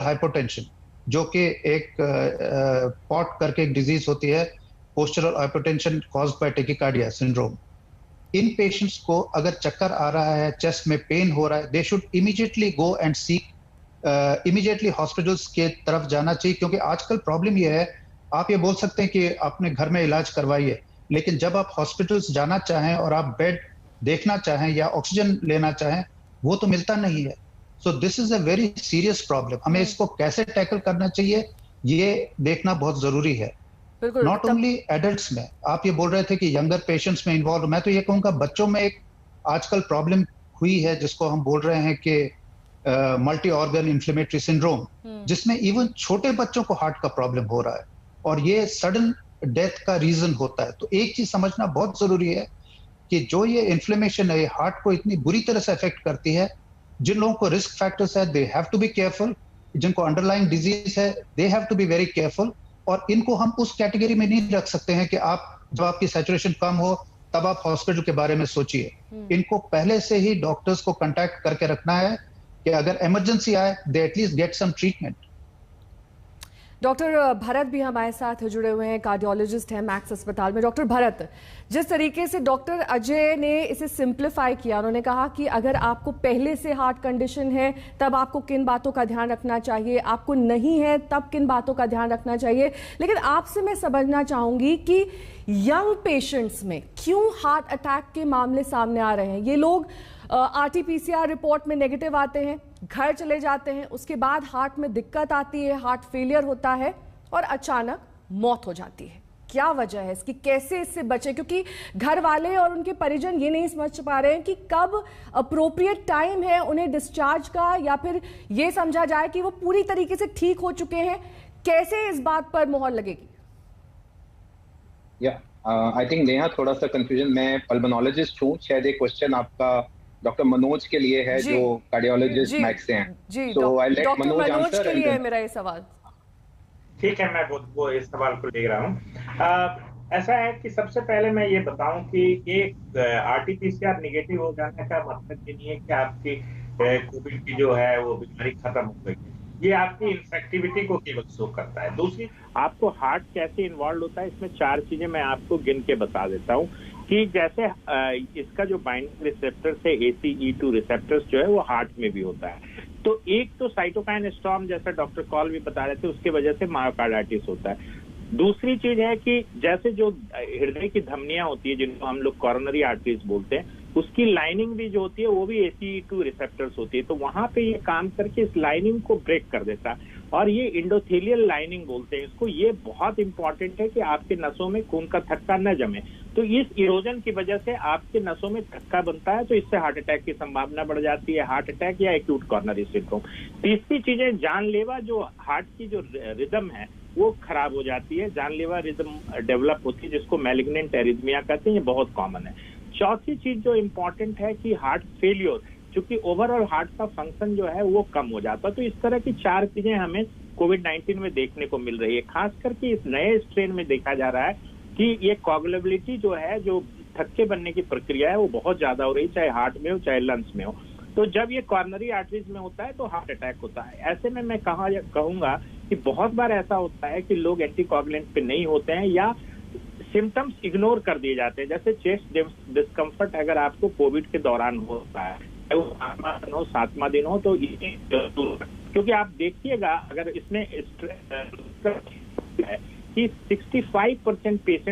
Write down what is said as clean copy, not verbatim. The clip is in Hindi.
हाइपोटेंशन, जो कि एक पॉट करके एक डिजीज होती है, postural hypotension caused by tachycardia syndrome. In patients को अगर चक्कर आ रहा है, चेस्ट में पेन हो रहा है, they should immediately go and seek, immediately hospitals के तरफ जाना चाहिए। क्योंकि आजकल प्रॉब्लम यह है, आप ये बोल सकते हैं कि आपने घर में इलाज करवाइए, लेकिन जब आप हॉस्पिटल्स जाना चाहें और आप बेड देखना चाहें या ऑक्सीजन लेना चाहें, वो तो मिलता नहीं है। So this is a very serious problem. हमें इसको कैसे टैकल करना चाहिए, ये देखना बहुत जरूरी है। बिल्कुल। नॉट ओनली एडल्ट्स में, आप ये बोल रहे थे कि यंगर पेशेंट्स में इन्वॉल्व, मैं तो ये कहूंगा बच्चों में एक आजकल प्रॉब्लम हुई है जिसको हम बोल रहे हैं कि मल्टी ऑर्गन इन्फ्लेमेटरी सिंड्रोम, जिसमें इवन छोटे बच्चों को हार्ट का प्रॉब्लम हो रहा है और ये सडन डेथ का रीजन होता है। तो एक चीज समझना बहुत जरूरी है कि जो ये इन्फ्लेमेशन है, हार्ट को इतनी बुरी तरह से अफेक्ट करती है। जिन लोगों को रिस्क फैक्टर्स है, they have to be careful. जिनको अंडरलाइंग डिजीज है, they have to be very careful. और इनको हम उस कैटेगरी में नहीं रख सकते हैं कि आप जब आपकी सैचुरेशन कम हो तब आप हॉस्पिटल के बारे में सोचिए। इनको पहले से ही डॉक्टर्स को कांटेक्ट करके रखना है कि अगर इमरजेंसी आए, they at least get some treatment. Doctor Bharat भी हमारे साथ जुड़े हुए हैं, कार्डियोलॉजिस्ट हैं मैक्स अस्पताल में। डॉक्टर भरत, जिस तरीके से डॉक्टर अजय ने इसे सिंप्लीफाई किया, उन्होंने कहा कि अगर आपको पहले से हार्ट कंडीशन है तब आपको किन बातों का ध्यान रखना चाहिए, आपको नहीं है तब किन बातों का ध्यान रखना चाहिए। लेकिन आपसे मैं समझना चाहूंगी कि यंग पेशेंट्स में क्यों हार्ट अटैक के मामले सामने आ रहे हैं। ये लोग RT-PCR रिपोर्ट में नेगेटिव आते हैं, घर चले जाते हैं, उसके बाद हार्ट में दिक्कत आती है, हार्ट फेलियर होता है और अचानक मौत हो जाती है। क्या वजह है इसकी, कैसे इससे बचे? क्योंकि घर वाले और उनके परिजन ये नहीं समझ पा रहे हैं कि कब अप्रोप्रिएट टाइम है उन्हें डिस्चार्ज का, या फिर ये समझा जाए कि वो पूरी तरीके से ठीक हो चुके हैं। कैसे इस बात पर मोहर लगेगी? आई थिंक नेहा, थोड़ा सा कंफ्यूजन। मैं पल्मोनोलॉजिस्ट हूँ, शायद ये क्वेश्चन आपका डॉक्टर मनोज के लिए है जो कार्डियोलॉजिस्ट मैक्स से हैं। जी, सो आई लेट मनोज आंसर के लिए है मेरा ये सवाल। ठीक है, मैं वो इस सवाल को ले रहा हूँ। ऐसा है कि सबसे पहले मैं ये बताऊं कि एक RT-PCR निगेटिव हो जाने का मतलब ये नहीं है कि आपकी कोविड की जो है वो बीमारी खत्म हो गई है। ये आपकी इन्फेक्टिविटी को केवल शो करता है। दूसरी, आपको हार्ट कैसे इन्वॉल्व होता है, इसमें 4 चीजें मैं आपको गिन के बता देता हूँ कि जैसे इसका जो बाइंडिंग रिसेप्टर्स है, ACE2 रिसेप्टर्स जो है वो हार्ट में भी होता है। तो एक तो साइटोकाइन स्टॉर्म, जैसा डॉक्टर कॉल भी बता रहे थे, उसकी वजह से मायोकार्डाइटिस होता है। दूसरी चीज है कि जैसे जो हृदय की धमनियां होती है, जिनको हम लोग कॉरोनरी आर्टरीज बोलते हैं, उसकी लाइनिंग भी जो होती है वो भी ACE2 रिसेप्टर्स होती है। तो वहां पे ये काम करके इस लाइनिंग को ब्रेक कर देता है और ये इंडोथेलियल लाइनिंग बोलते हैं इसको। ये बहुत इंपॉर्टेंट है कि आपके नसों में खून का थक्का न जमे। तो इस इरोजन की वजह से आपके नसों में थक्का बनता है, तो इससे हार्ट अटैक की संभावना बढ़ जाती है, हार्ट अटैक या एक्यूट कॉर्नरी सिंड्रोम। तीसरी चीज है जानलेवा, जो हार्ट की जो रिदम है वो खराब हो जाती है, जानलेवा रिदम डेवलप होती है, जिसको मैलिग्नेंट एरिथमिया कहते हैं, ये बहुत कॉमन है। चौथी चीज जो इम्पोर्टेंट है कि हार्ट फेलियर, क्योंकि ओवरऑल हार्ट का फंक्शन जो है वो कम हो जाता है। तो इस तरह की 4 चीजें हमें कोविड-19 में देखने को मिल रही है। खास करके इस नए स्ट्रेन में देखा जा रहा है कि ये कोगुलेबिलिटी जो है, जो थक्के बनने की प्रक्रिया है, वो बहुत ज्यादा हो रही है, चाहे हार्ट में हो चाहे लंग्स में हो। तो जब ये कॉर्नरी आर्टरीज में होता है तो हार्ट अटैक होता है। ऐसे में मैं कहूंगा कि बहुत बार ऐसा होता है कि लोग एंटीकोगुलेंट पे नहीं होते हैं या सिम्टम्स इग्नोर कर दिए जाते हैं। जैसे चेस्ट डिस्कम्फर्ट अगर आपको कोविड के दौरान होता है, वो 5वां दिन हो 7वां दिन हो, तो ये क्योंकि आप देखिएगा अगर इसमें कि 65% पेशेंट